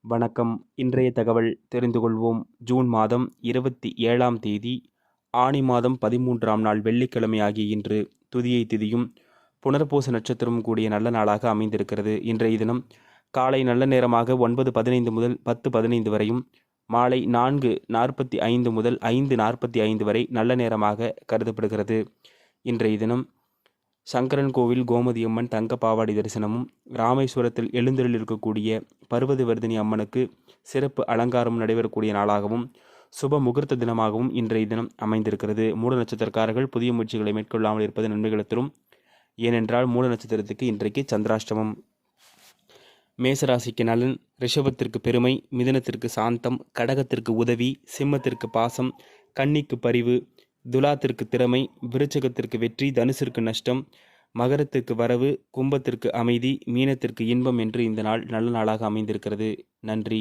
வணக்கம். இன்றைய தகவல் தெரிந்து கொள்வோம். ஜூன் மாதம் 27ஆம் தேதி ஆனி மாதம் 13ஆம் நாள் வெள்ளிக்கிழமை ஆகிய இன்று துதியை திதியும் புனர்பூச நட்சத்திரமும் கூடிய நல்ல நாளாக அமைந்திருக்கிறது. இன்றைய தினம் காலை நல்ல நேரமாக 9:15 முதல் 10:15 வரையும், மாலை 4:45 முதல் 5:45 வரை நல்ல நேரமாக கருதப்படுகிறது. இன்றைய தினம் சங்கரன் கோவில் கோமதியம்மன் தங்க பாவாடை தரிசனமும், ராமேஸ்வரத்தில் எழுந்தருள் இருக்கக்கூடிய பர்வதவர்தினி அம்மனுக்கு சிறப்பு அலங்காரம் நடைபெறக்கூடிய நாளாகவும் சுப முகூர்த்த தினமாகவும் இன்றைய தினம் அமைந்திருக்கிறது. மூல நட்சத்திரக்காரர்கள் புதிய முயற்சிகளை மேற்கொள்ளாமல் இருப்பது நன்மைகளை தரும். ஏனென்றால் மூல நட்சத்திரத்துக்கு இன்றைக்கு சந்திராஷ்டமம். மேசராசிக்கு நலன், ரிஷபத்திற்கு பெருமை, மிதுனத்திற்கு சாந்தம், கடகத்திற்கு உதவி, சிம்மத்திற்கு பாசம், கன்னிக்கு பரிவு, துலாத்திற்கு திறமை, விருச்சகத்திற்கு வெற்றி, தனுசிற்கு நஷ்டம், மகரத்திற்கு வரவு, கும்பத்திற்கு அமைதி, மீனத்திற்கு இன்பம் என்று இந்த நாள் நல்ல நாளாக அமைந்திருக்கிறது. நன்றி.